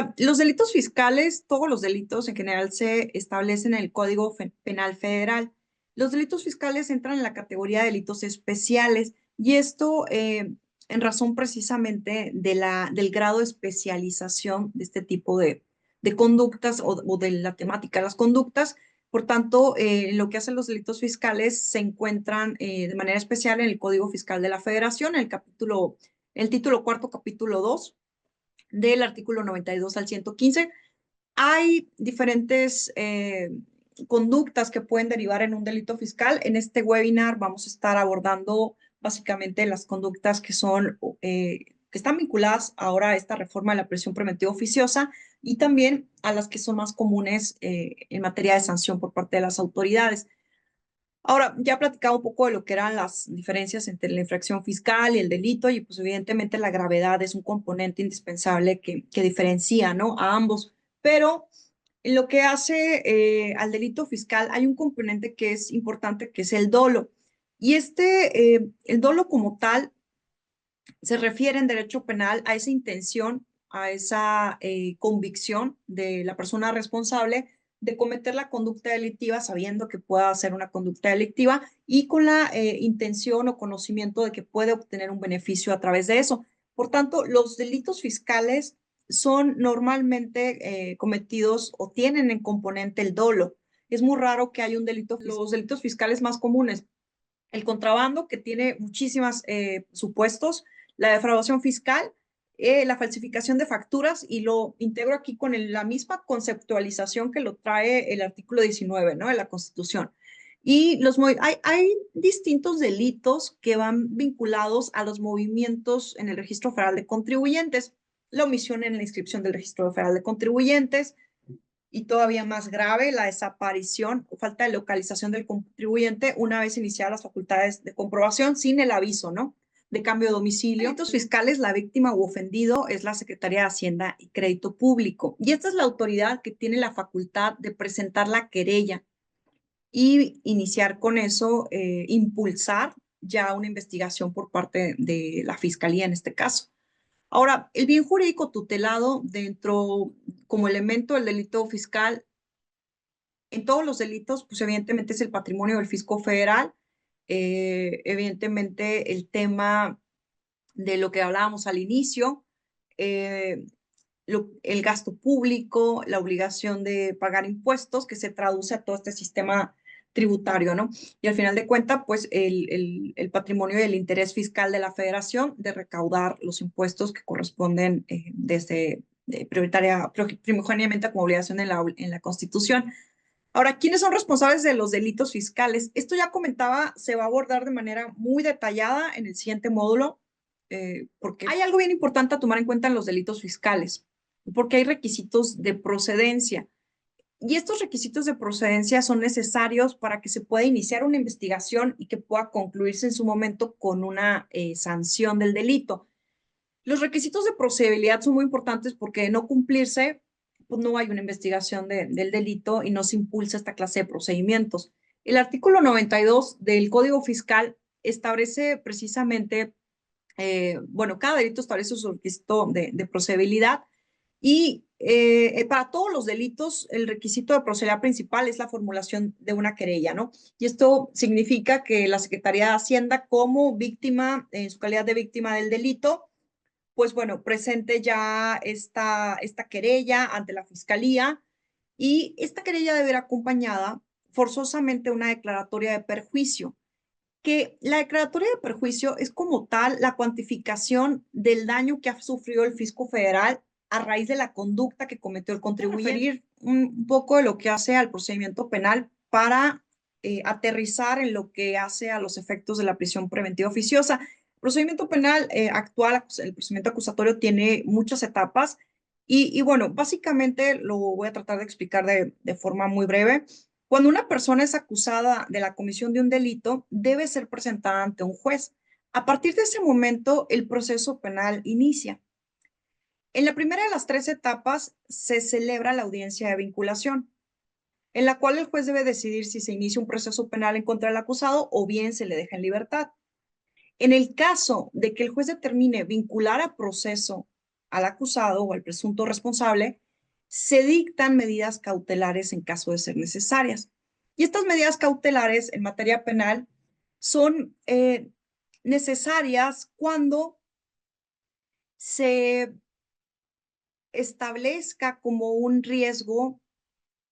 Ahora, los delitos fiscales, todos los delitos en general se establecen en el Código Penal Federal. Los delitos fiscales entran en la categoría de delitos especiales y esto en razón precisamente del grado de especialización de este tipo de conductas o de la temática de las conductas. Por tanto, lo que hacen los delitos fiscales se encuentran de manera especial en el Código Fiscal de la Federación, en el título cuarto, capítulo 2 del artículo 92 al 115. Hay diferentes conductas que pueden derivar en un delito fiscal. En este webinar vamos a estar abordando básicamente las conductas que están vinculadas ahora a esta reforma de la prisión preventiva oficiosa y también a las que son más comunes en materia de sanción por parte de las autoridades. Ahora, ya he platicado un poco de lo que eran las diferencias entre la infracción fiscal y el delito, y pues evidentemente la gravedad es un componente indispensable que diferencia, ¿no?, a ambos. Pero en lo que hace al delito fiscal hay un componente que es importante, que es el dolo. Y el dolo como tal se refiere en derecho penal a esa intención, a esa convicción de la persona responsable de cometer la conducta delictiva sabiendo que pueda hacer una conducta delictiva y con la intención o conocimiento de que puede obtener un beneficio a través de eso. Por tanto, los delitos fiscales son normalmente cometidos o tienen en componente el dolo. Es muy raro que haya un delito fiscal. Los delitos fiscales más comunes: el contrabando, que tiene muchísimos supuestos; la defraudación fiscal; la falsificación de facturas, y lo integro aquí con la misma conceptualización que lo trae el artículo 19, ¿no?, de la Constitución. Y hay distintos delitos que van vinculados a los movimientos en el Registro Federal de Contribuyentes: la omisión en la inscripción del Registro Federal de Contribuyentes, y todavía más grave, la desaparición o falta de localización del contribuyente una vez iniciadas las facultades de comprobación sin el aviso, ¿no?, de cambio de domicilio. En delitos fiscales, la víctima u ofendido es la Secretaría de Hacienda y Crédito Público, y esta es la autoridad que tiene la facultad de presentar la querella y iniciar con eso, impulsar ya una investigación por parte de la Fiscalía en este caso. Ahora, el bien jurídico tutelado dentro como elemento del delito fiscal en todos los delitos, pues evidentemente es el patrimonio del fisco federal. Evidentemente el tema de lo que hablábamos al inicio, eh, el gasto público, la obligación de pagar impuestos, que se traduce a todo este sistema tributario, ¿no? Y al final de cuentas, pues el patrimonio y el interés fiscal de la federación de recaudar los impuestos que corresponden desde primogénimamente como obligación en la Constitución. Ahora, ¿quiénes son responsables de los delitos fiscales? Esto ya comentaba, se va a abordar de manera muy detallada en el siguiente módulo, porque hay algo bien importante a tomar en cuenta en los delitos fiscales, porque hay requisitos de procedencia. Y estos requisitos de procedencia son necesarios para que se pueda iniciar una investigación y que pueda concluirse en su momento con una sanción del delito. Los requisitos de procedibilidad son muy importantes porque de no cumplirse, pues no hay una investigación del delito y no se impulsa esta clase de procedimientos. El artículo 92 del Código Fiscal establece precisamente, bueno, cada delito establece su requisito de procedibilidad y para todos los delitos el requisito de procedibilidad principal es la formulación de una querella, ¿no? Y esto significa que la Secretaría de Hacienda, como víctima, en su calidad de víctima del delito, pues bueno, presente ya esta querella ante la Fiscalía, y esta querella debe ir acompañada forzosamente de una declaratoria de perjuicio, que la declaratoria de perjuicio es como tal la cuantificación del daño que ha sufrido el fisco federal a raíz de la conducta que cometió el contribuyente. Referir un poco de lo que hace al procedimiento penal para aterrizar en lo que hace a los efectos de la prisión preventiva oficiosa. El procedimiento penal actual, el procedimiento acusatorio, tiene muchas etapas y bueno, básicamente lo voy a tratar de explicar de forma muy breve. Cuando una persona es acusada de la comisión de un delito, debe ser presentada ante un juez. A partir de ese momento, el proceso penal inicia. En la primera de las tres etapas se celebra la audiencia de vinculación, en la cual el juez debe decidir si se inicia un proceso penal en contra del acusado o bien se le deja en libertad. En el caso de que el juez determine vincular a proceso al acusado o al presunto responsable, se dictan medidas cautelares en caso de ser necesarias. Y estas medidas cautelares en materia penal son necesarias cuando se establezca como un riesgo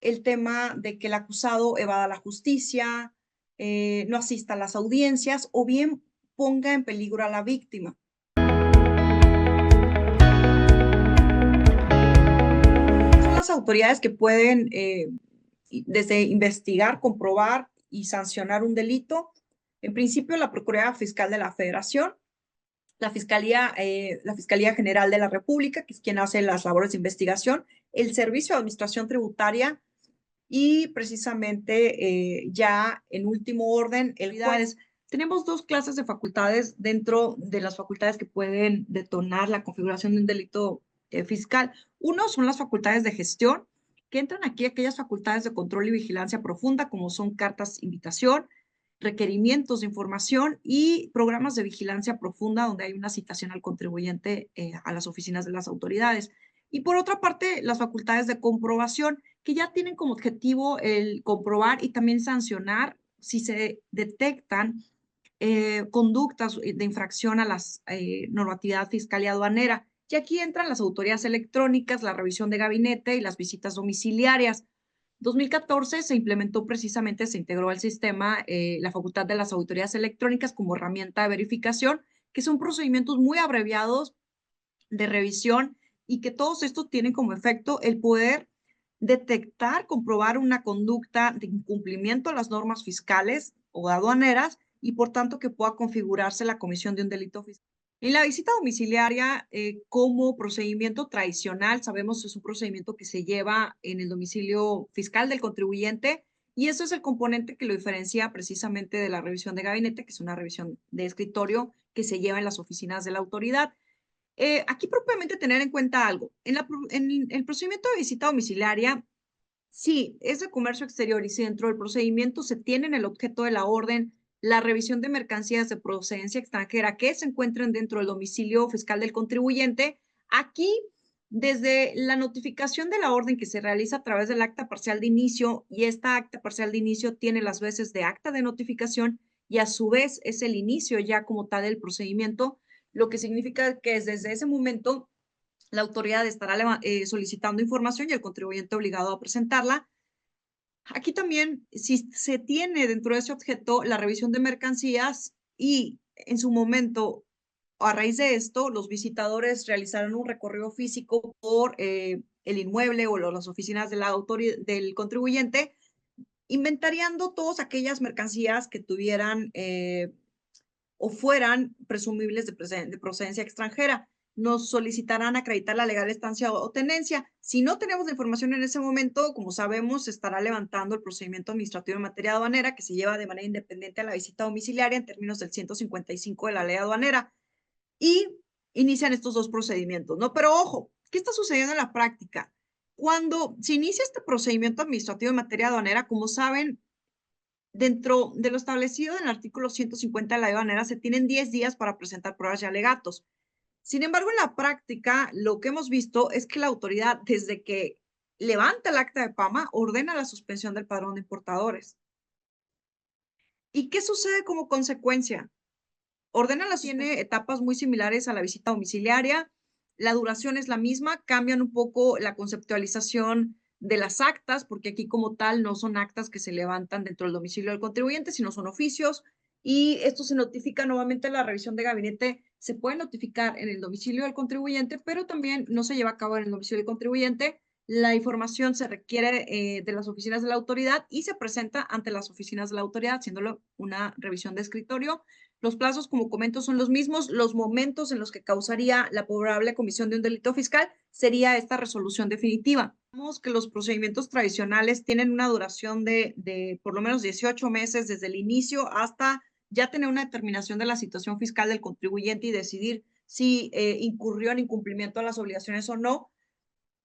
el tema de que el acusado evada la justicia, no asista a las audiencias o bien ponga en peligro a la víctima. Son las autoridades que pueden desde investigar, comprobar y sancionar un delito. En principio, la Procuraduría Fiscal de la Federación, la Fiscalía General de la República, que es quien hace las labores de investigación, el Servicio de Administración Tributaria y precisamente ya en último orden, el juez. Tenemos dos clases de facultades dentro de las facultades que pueden detonar la configuración de un delito fiscal. Uno son las facultades de gestión, que entran aquí aquellas facultades de control y vigilancia profunda, como son cartas invitación, requerimientos de información y programas de vigilancia profunda, donde hay una citación al contribuyente a las oficinas de las autoridades. Y por otra parte, las facultades de comprobación, que ya tienen como objetivo el comprobar y también sancionar si se detectan conductas de infracción a la normatividad fiscal y aduanera. Y aquí entran las autoridades electrónicas, la revisión de gabinete y las visitas domiciliarias. 2014 se implementó precisamente, se integró al sistema la facultad de las autoridades electrónicas como herramienta de verificación, que son procedimientos muy abreviados de revisión y que todos estos tienen como efecto el poder detectar, comprobar una conducta de incumplimiento a las normas fiscales o aduaneras y por tanto que pueda configurarse la comisión de un delito fiscal. En la visita domiciliaria, como procedimiento tradicional, sabemos que es un procedimiento que se lleva en el domicilio fiscal del contribuyente y eso es el componente que lo diferencia precisamente de la revisión de gabinete, que es una revisión de escritorio que se lleva en las oficinas de la autoridad. Aquí propiamente tener en cuenta algo. En el procedimiento de visita domiciliaria, sí, es de comercio exterior y si dentro del procedimiento se tiene en el objeto de la orden la revisión de mercancías de procedencia extranjera que se encuentren dentro del domicilio fiscal del contribuyente, aquí, desde la notificación de la orden que se realiza a través del acta parcial de inicio, y esta acta parcial de inicio tiene las veces de acta de notificación y a su vez es el inicio ya como tal del procedimiento, lo que significa que desde ese momento la autoridad estará solicitando información y el contribuyente obligado a presentarla. Aquí también, si se tiene dentro de ese objeto la revisión de mercancías y en su momento, a raíz de esto, los visitadores realizaron un recorrido físico por el inmueble o las oficinas de del contribuyente, inventariando todas aquellas mercancías que tuvieran o fueran presumibles de procedencia extranjera. Nos solicitarán acreditar la legal estancia o tenencia. Si no tenemos la información en ese momento, como sabemos, se estará levantando el procedimiento administrativo en materia aduanera que se lleva de manera independiente a la visita domiciliaria en términos del 155 de la ley aduanera y inician estos dos procedimientos, ¿no? Pero ojo, ¿qué está sucediendo en la práctica? Cuando se inicia este procedimiento administrativo en materia aduanera, como saben, dentro de lo establecido en el artículo 150 de la ley aduanera, se tienen 10 días para presentar pruebas y alegatos. Sin embargo, en la práctica, lo que hemos visto es que la autoridad, desde que levanta el acta de PAMA, ordena la suspensión del padrón de importadores. ¿Y qué sucede como consecuencia? Ordena la tiene etapas muy similares a la visita domiciliaria, la duración es la misma, cambian un poco la conceptualización de las actas, porque aquí como tal no son actas que se levantan dentro del domicilio del contribuyente, sino son oficios, y esto se notifica nuevamente en la revisión de gabinete, se puede notificar en el domicilio del contribuyente, pero también no se lleva a cabo en el domicilio del contribuyente, la información se requiere de las oficinas de la autoridad y se presenta ante las oficinas de la autoridad, haciéndolo una revisión de escritorio. Los plazos, como comento, son los mismos. Los momentos en los que causaría la probable comisión de un delito fiscal sería esta resolución definitiva. Vemos que los procedimientos tradicionales tienen una duración de por lo menos 18 meses desde el inicio hasta ya tener una determinación de la situación fiscal del contribuyente y decidir si incurrió en incumplimiento de las obligaciones o no.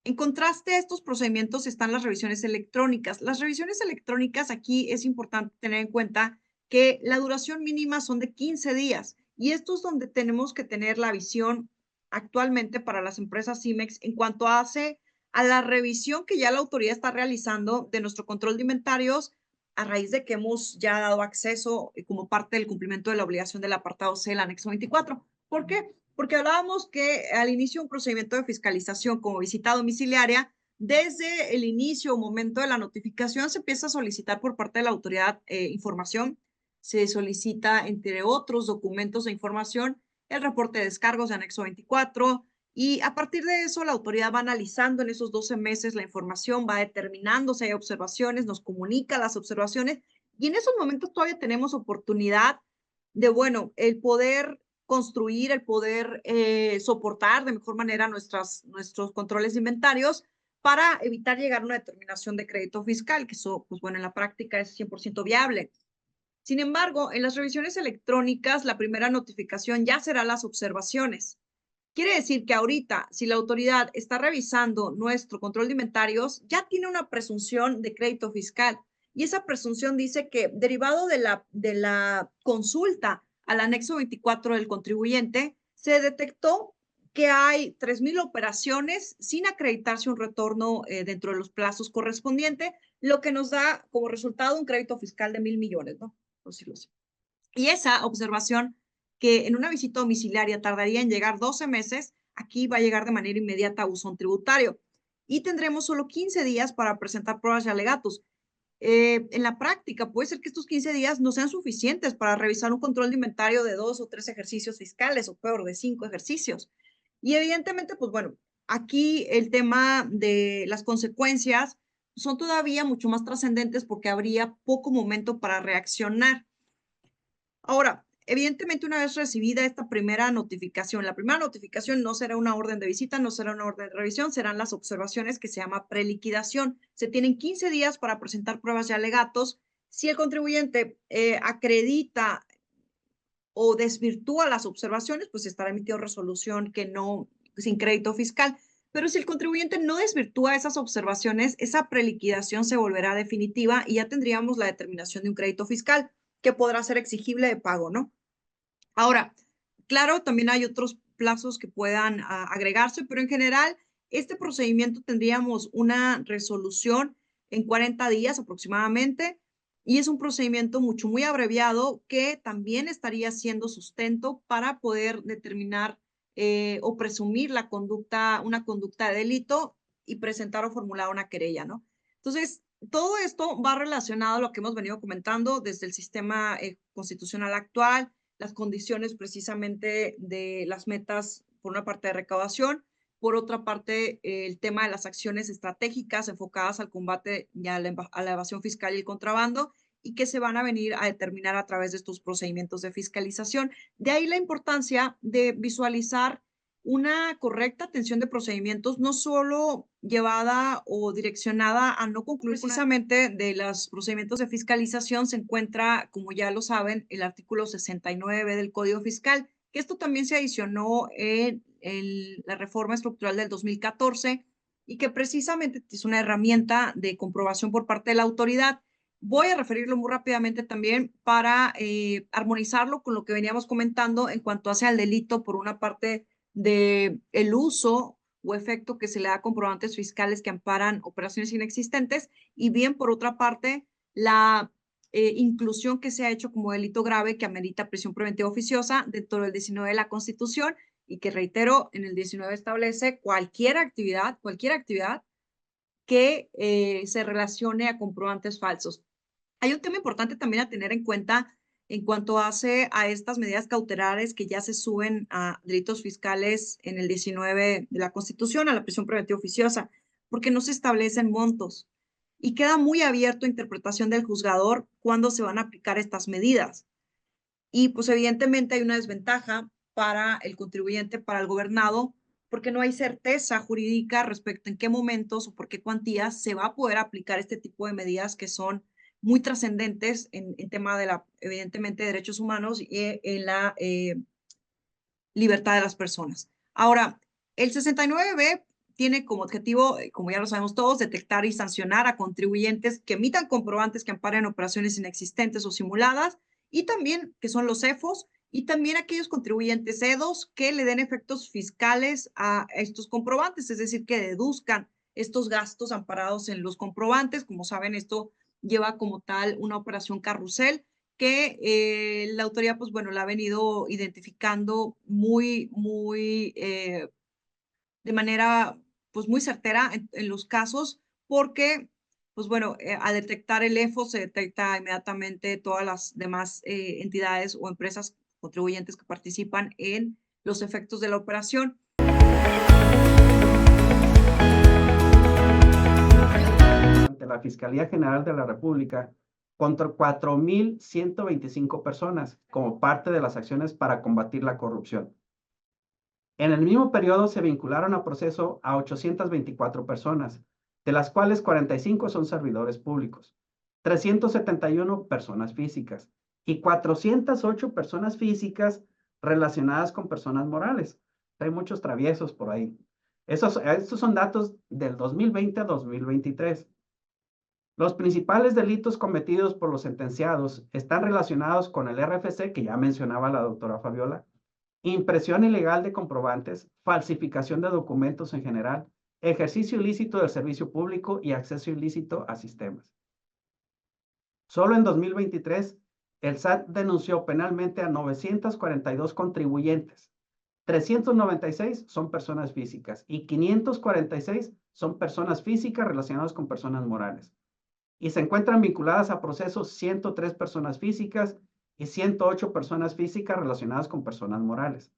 En contraste a estos procedimientos están las revisiones electrónicas. Las revisiones electrónicas, aquí es importante tener en cuenta que la duración mínima son de 15 días y esto es donde tenemos que tener la visión actualmente para las empresas CIMEX en cuanto hace a la revisión que ya la autoridad está realizando de nuestro control de inventarios a raíz de que hemos ya dado acceso como parte del cumplimiento de la obligación del apartado C del anexo 24. ¿Por qué? Porque hablábamos que al inicio de un procedimiento de fiscalización como visita domiciliaria, desde el inicio o momento de la notificación se empieza a solicitar por parte de la autoridad información, se solicita, entre otros documentos de información, el reporte de descargos de anexo 24, y a partir de eso, la autoridad va analizando en esos 12 meses la información, va determinando si hay observaciones, nos comunica las observaciones y en esos momentos todavía tenemos oportunidad de, bueno, el poder construir, el poder soportar de mejor manera nuestros controles de inventarios para evitar llegar a una determinación de crédito fiscal, que eso, pues bueno, en la práctica es 100% viable. Sin embargo, en las revisiones electrónicas, la primera notificación ya será las observaciones. Quiere decir que ahorita, si la autoridad está revisando nuestro control de inventarios, ya tiene una presunción de crédito fiscal. Y esa presunción dice que, derivado de la consulta al anexo 24 del contribuyente, se detectó que hay 3,000 operaciones sin acreditarse un retorno dentro de los plazos correspondientes, lo que nos da como resultado un crédito fiscal de 1,000 millones, ¿no? Por decirlo así. Y esa observación que en una visita domiciliaria tardaría en llegar 12 meses, aquí va a llegar de manera inmediata a buzón tributario y tendremos solo 15 días para presentar pruebas y alegatos. En la práctica, puede ser que estos 15 días no sean suficientes para revisar un control de inventario de 2 o 3 ejercicios fiscales o peor, de 5 ejercicios. Y evidentemente, pues bueno, aquí el tema de las consecuencias son todavía mucho más trascendentes porque habría poco momento para reaccionar. Ahora, evidentemente, una vez recibida esta primera notificación, la primera notificación no será una orden de visita, no será una orden de revisión, serán las observaciones que se llama preliquidación. Se tienen 15 días para presentar pruebas y alegatos. Si el contribuyente acredita o desvirtúa las observaciones, pues estará emitido resolución que no, sin crédito fiscal. Pero si el contribuyente no desvirtúa esas observaciones, esa preliquidación se volverá definitiva y ya tendríamos la determinación de un crédito fiscal que podrá ser exigible de pago, ¿no? Ahora, claro, también hay otros plazos que puedan agregarse, pero en general, este procedimiento tendríamos una resolución en 40 días aproximadamente y es un procedimiento muy abreviado que también estaría siendo sustento para poder determinar o presumir una conducta de delito y presentar o formular una querella, ¿no? Entonces, todo esto va relacionado a lo que hemos venido comentando desde el sistema constitucional actual, las condiciones precisamente de las metas, por una parte de recaudación, por otra parte el tema de las acciones estratégicas enfocadas al combate y a la evasión fiscal y el contrabando, y que se van a venir a determinar a través de estos procedimientos de fiscalización. De ahí la importancia de visualizar una correcta atención de procedimientos, no solo llevada o direccionada a no concluir precisamente de los procedimientos de fiscalización, se encuentra, como ya lo saben, el artículo 69 del Código Fiscal, que esto también se adicionó en la reforma estructural del 2014 y que precisamente es una herramienta de comprobación por parte de la autoridad. Voy a referirlo muy rápidamente también para armonizarlo con lo que veníamos comentando en cuanto hace al delito, por una parte, de el uso o efecto que se le da a comprobantes fiscales que amparan operaciones inexistentes y bien, por otra parte, la inclusión que se ha hecho como delito grave que amerita prisión preventiva oficiosa dentro del 19 de la Constitución y que, reitero, en el 19 establece cualquier actividad que se relacione a comprobantes falsos. Hay un tema importante también a tener en cuenta en cuanto hace a estas medidas cautelares que ya se suben a delitos fiscales en el 19 de la Constitución, a la prisión preventiva oficiosa, porque no se establecen montos y queda muy abierto a interpretación del juzgador cuándo se van a aplicar estas medidas. Y pues evidentemente hay una desventaja para el contribuyente, para el gobernado, porque no hay certeza jurídica respecto en qué momentos o por qué cuantías se va a poder aplicar este tipo de medidas que son muy trascendentes en tema de evidentemente, derechos humanos y en la libertad de las personas. Ahora, el 69B tiene como objetivo, como ya lo sabemos todos, detectar y sancionar a contribuyentes que emitan comprobantes que amparen operaciones inexistentes o simuladas y también que son los CEFOS y también aquellos contribuyentes E2 que le den efectos fiscales a estos comprobantes, es decir, que deduzcan estos gastos amparados en los comprobantes. Como saben, esto lleva como tal una operación carrusel que la autoridad, pues bueno, la ha venido identificando de manera, pues muy certera en los casos, porque, pues bueno, al detectar el EFO se detecta inmediatamente todas las demás entidades o empresas contribuyentes que participan en los efectos de la operación. Ante la Fiscalía General de la República contra 4.125 personas como parte de las acciones para combatir la corrupción. En el mismo periodo se vincularon a proceso a 824 personas, de las cuales 45 son servidores públicos, 371 personas físicas y 408 personas físicas relacionadas con personas morales. Hay muchos traviesos por ahí. Estos son datos del 2020 a 2023. Los principales delitos cometidos por los sentenciados están relacionados con el RFC, que ya mencionaba la doctora Fabiola, impresión ilegal de comprobantes, falsificación de documentos en general, ejercicio ilícito del servicio público y acceso ilícito a sistemas. Solo en 2023, el SAT denunció penalmente a 942 contribuyentes. 396 son personas físicas y 546 son personas físicas relacionadas con personas morales. Y se encuentran vinculadas a procesos 103 personas físicas y 108 personas físicas relacionadas con personas morales,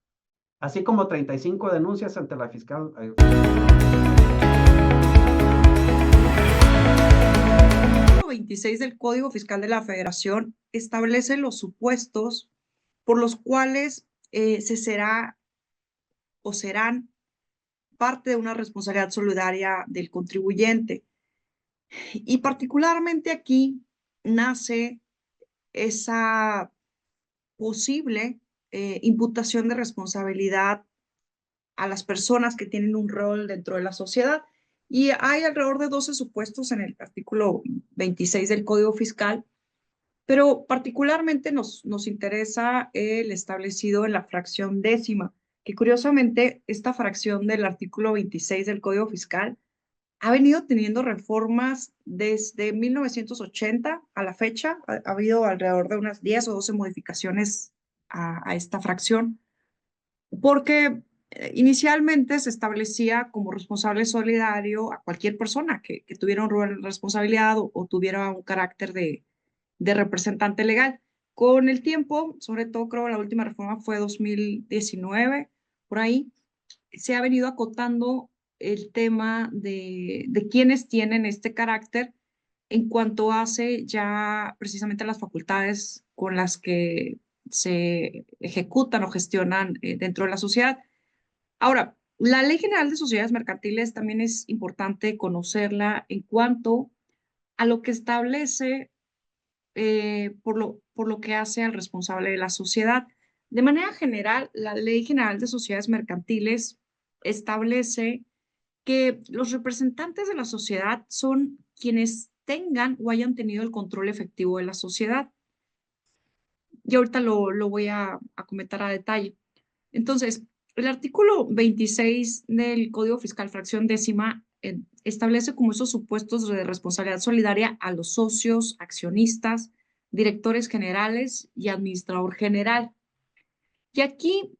así como 35 denuncias ante la fiscal. El 26 del Código Fiscal de la Federación establece los supuestos por los cuales se será o serán parte de una responsabilidad solidaria del contribuyente. Y particularmente aquí nace esa posible imputación de responsabilidad a las personas que tienen un rol dentro de la sociedad. Y hay alrededor de 12 supuestos en el artículo 26 del Código Fiscal, pero particularmente nos interesa el establecido en la fracción décima, que curiosamente esta fracción del artículo 26 del Código Fiscal ha venido teniendo reformas desde 1980 a la fecha. Ha habido alrededor de unas 10 o 12 modificaciones a esta fracción, porque inicialmente se establecía como responsable solidario a cualquier persona que tuviera un rol de responsabilidad o tuviera un carácter de representante legal. Con el tiempo, sobre todo creo la última reforma fue 2019, por ahí, se ha venido acotando el tema de quienes tienen este carácter en cuanto hace ya precisamente las facultades con las que se ejecutan o gestionan dentro de la sociedad. Ahora, la Ley General de Sociedades Mercantiles también es importante conocerla en cuanto a lo que establece por lo que hace al responsable de la sociedad. De manera general, la Ley General de Sociedades Mercantiles establece que los representantes de la sociedad son quienes tengan o hayan tenido el control efectivo de la sociedad. Y ahorita lo voy a comentar a detalle. Entonces, el artículo 26 del Código Fiscal, fracción décima, establece como esos supuestos de responsabilidad solidaria a los socios, accionistas, directores generales y administrador general. Y aquí